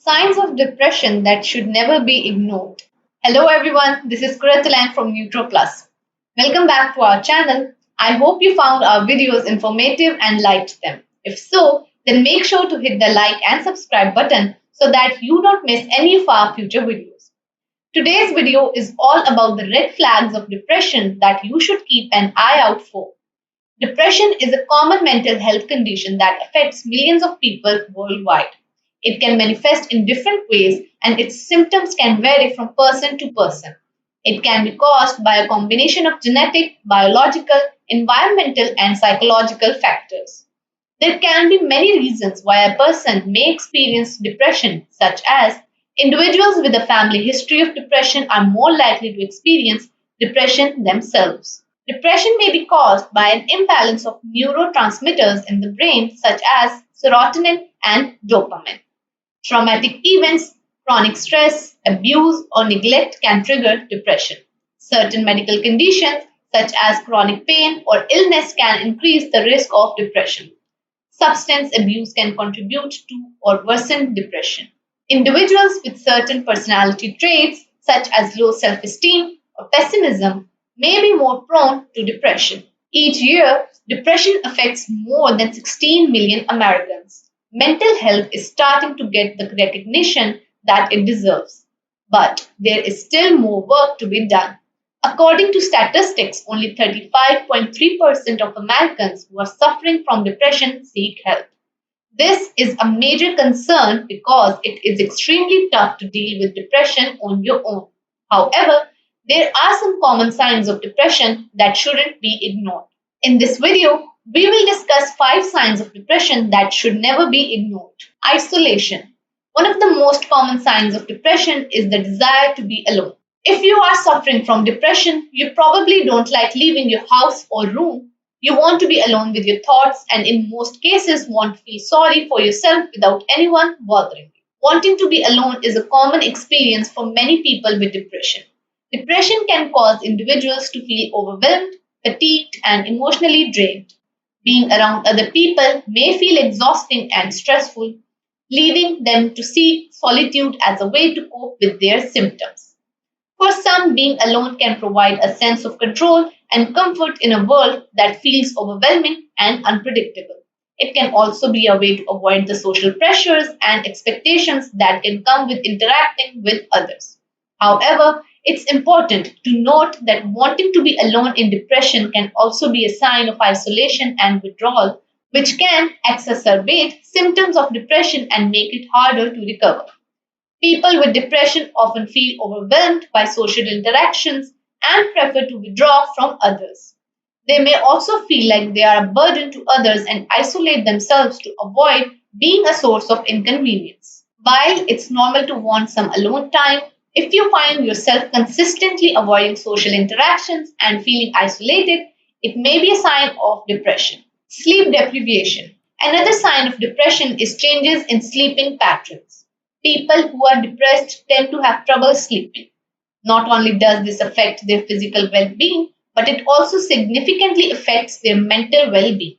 Signs of depression that should never be ignored. Hello everyone, this is Kuratalan from Nutro. Welcome back to our channel. I hope you found our videos informative and liked them. If so, then make sure to hit the like and subscribe button so that you don't miss any of our future videos. Today's video is all about the red flags of depression that you should keep an eye out for. Depression is a common mental health condition that affects millions of people worldwide. It can manifest in different ways and its symptoms can vary from person to person. It can be caused by a combination of genetic, biological, environmental, and psychological factors. There can be many reasons why a person may experience depression, such as individuals with a family history of depression are more likely to experience depression themselves. Depression may be caused by an imbalance of neurotransmitters in the brain, such as serotonin and dopamine. Traumatic events, chronic stress, abuse, or neglect can trigger depression. Certain medical conditions, such as chronic pain or illness, can increase the risk of depression. Substance abuse can contribute to or worsen depression. Individuals with certain personality traits, such as low self esteem or pessimism, may be more prone to depression. Each year, depression affects more than 16 million Americans. Mental health is starting to get the recognition that it deserves. But there is still more work to be done. According to statistics, only 35.3% of Americans who are suffering from depression seek help. This is a major concern because it is extremely tough to deal with depression on your own. However, there are some common signs of depression that shouldn't be ignored. In this video, we will discuss 5 signs of depression that should never be ignored. Isolation. One of the most common signs of depression is the desire to be alone. If you are suffering from depression, you probably don't like leaving your house or room. You want to be alone with your thoughts and in most cases want to feel sorry for yourself without anyone bothering you. Wanting to be alone is a common experience for many people with depression. Depression can cause individuals to feel overwhelmed, fatigued, and emotionally drained. Being around other people may feel exhausting and stressful, leading them to seek solitude as a way to cope with their symptoms. For some, being alone can provide a sense of control and comfort in a world that feels overwhelming and unpredictable. It can also be a way to avoid the social pressures and expectations that can come with interacting with others. However, it's important to note that wanting to be alone in depression can also be a sign of isolation and withdrawal, which can exacerbate symptoms of depression and make it harder to recover. People with depression often feel overwhelmed by social interactions and prefer to withdraw from others. They may also feel like they are a burden to others and isolate themselves to avoid being a source of inconvenience. While it's normal to want some alone time, if you find yourself consistently avoiding social interactions and feeling isolated, it may be a sign of depression. Sleep deprivation. Another sign of depression is changes in sleeping patterns. People who are depressed tend to have trouble sleeping. Not only does this affect their physical well-being, but it also significantly affects their mental well-being.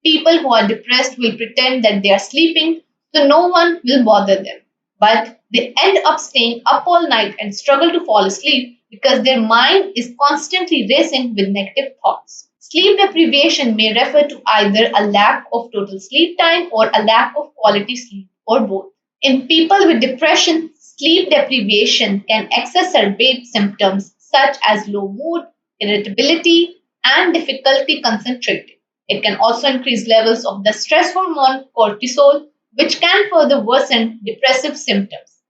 People who are depressed will pretend that they are sleeping so no one will bother them. But they end up staying up all night and struggle to fall asleep because their mind is constantly racing with negative thoughts. Sleep deprivation may refer to either a lack of total sleep time or a lack of quality sleep or both. In people with depression, sleep deprivation can exacerbate symptoms such as low mood, irritability, and difficulty concentrating. It can also increase levels of the stress hormone cortisol, which can further worsen depressive symptoms.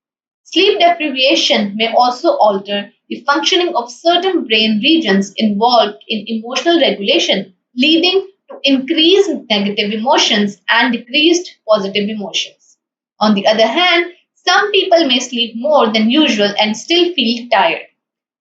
Sleep deprivation may also alter the functioning of certain brain regions involved in emotional regulation, leading to increased negative emotions and decreased positive emotions. On the other hand, some people may sleep more than usual and still feel tired.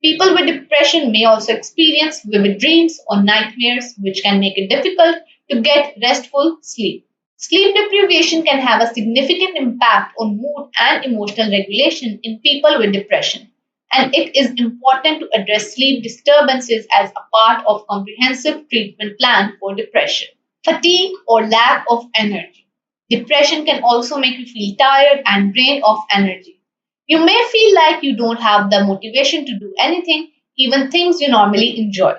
People with depression may also experience vivid dreams or nightmares, which can make it difficult to get restful sleep. Sleep deprivation can have a significant impact on mood and emotional regulation in people with depression, and it is important to address sleep disturbances as a part of comprehensive treatment plan for depression. Fatigue or lack of energy. Depression can also make you feel tired and drained of energy. You may feel like you don't have the motivation to do anything, even things you normally enjoy.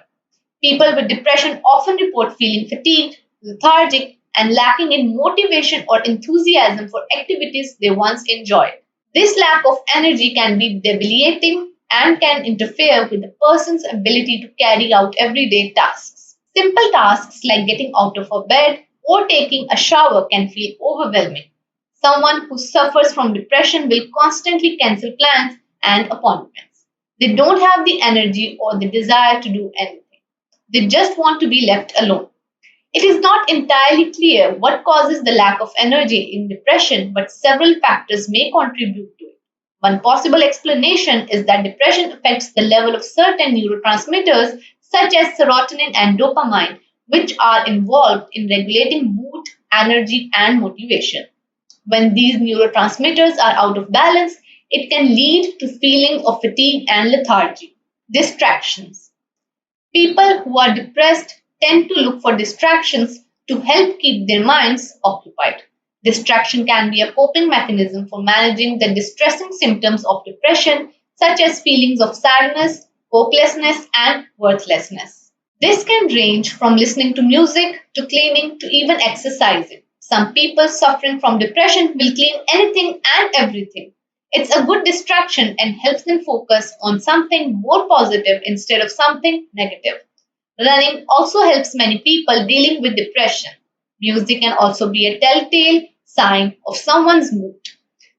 People with depression often report feeling fatigued, lethargic, and lacking in motivation or enthusiasm for activities they once enjoyed. This lack of energy can be debilitating and can interfere with a person's ability to carry out everyday tasks. Simple tasks like getting out of a bed or taking a shower can feel overwhelming. Someone who suffers from depression will constantly cancel plans and appointments. They don't have the energy or the desire to do anything. They just want to be left alone. It is not entirely clear what causes the lack of energy in depression, but several factors may contribute to it. One possible explanation is that depression affects the level of certain neurotransmitters such as serotonin and dopamine, which are involved in regulating mood, energy, and motivation. When these neurotransmitters are out of balance, it can lead to feelings of fatigue and lethargy. Distractions. People who are depressed tend to look for distractions to help keep their minds occupied. Distraction can be a coping mechanism for managing the distressing symptoms of depression, such as feelings of sadness, hopelessness, and worthlessness. This can range from listening to music to cleaning to even exercising. Some people suffering from depression will clean anything and everything. It's a good distraction and helps them focus on something more positive instead of something negative. Running also helps many people dealing with depression. Music can also be a telltale sign of someone's mood.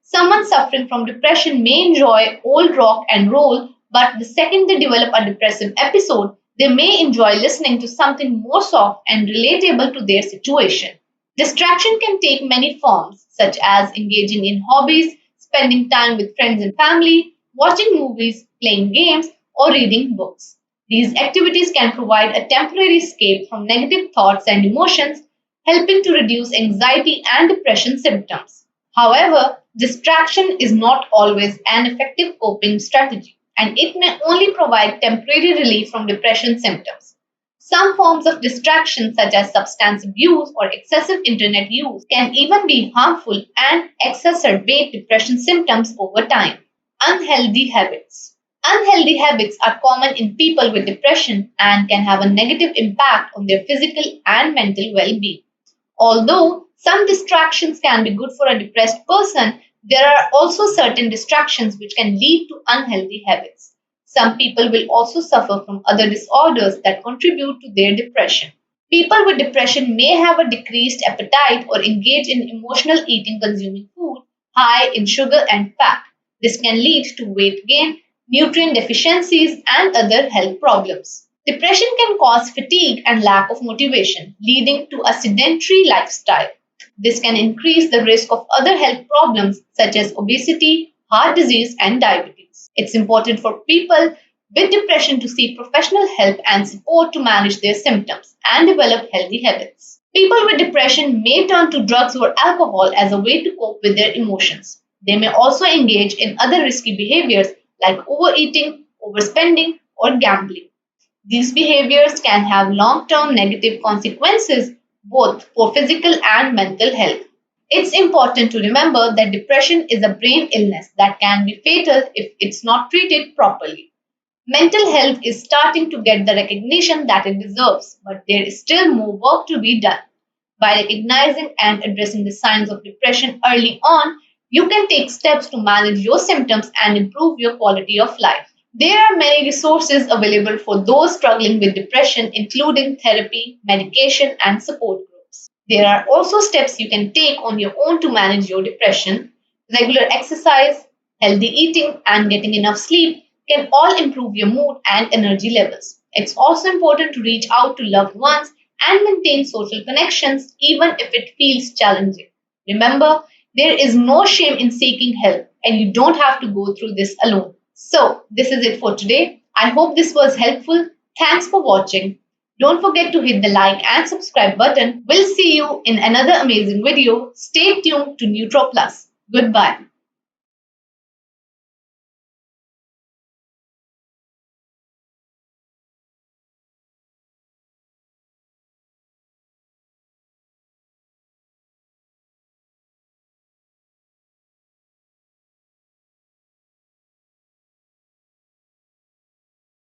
Someone suffering from depression may enjoy old rock and roll, but the second they develop a depressive episode, they may enjoy listening to something more soft and relatable to their situation. Distraction can take many forms, such as engaging in hobbies, spending time with friends and family, watching movies, playing games, or reading books. These activities can provide a temporary escape from negative thoughts and emotions, helping to reduce anxiety and depression symptoms. However, distraction is not always an effective coping strategy, and it may only provide temporary relief from depression symptoms. Some forms of distraction, such as substance abuse or excessive internet use, can even be harmful and exacerbate depression symptoms over time. Unhealthy habits. Unhealthy habits are common in people with depression and can have a negative impact on their physical and mental well being. Although some distractions can be good for a depressed person, there are also certain distractions which can lead to unhealthy habits. Some people will also suffer from other disorders that contribute to their depression. People with depression may have a decreased appetite or engage in emotional eating, consuming food high in sugar and fat. This can lead to weight gain, nutrient deficiencies, and other health problems. Depression can cause fatigue and lack of motivation, leading to a sedentary lifestyle. This can increase the risk of other health problems such as obesity, heart disease, and diabetes. It's important for people with depression to seek professional help and support to manage their symptoms and develop healthy habits. People with depression may turn to drugs or alcohol as a way to cope with their emotions. They may also engage in other risky behaviors like overeating, overspending, or gambling. These behaviors can have long term negative consequences both for physical and mental health. It's important to remember that depression is a brain illness that can be fatal if it's not treated properly. Mental health is starting to get the recognition that it deserves, but there is still more work to be done. By recognizing and addressing the signs of depression early on, you can take steps to manage your symptoms and improve your quality of life. There are many resources available for those struggling with depression, including therapy, medication, and support groups. There are also steps you can take on your own to manage your depression. Regular exercise, healthy eating, and getting enough sleep can all improve your mood and energy levels. It's also important to reach out to loved ones and maintain social connections even if it feels challenging. Remember, there is no shame in seeking help, and you don't have to go through this alone. So, this is it for today. I hope this was helpful. Thanks for watching. Don't forget to hit the like and subscribe button. We'll see you in another amazing video. Stay tuned to Nutro Plus. Goodbye.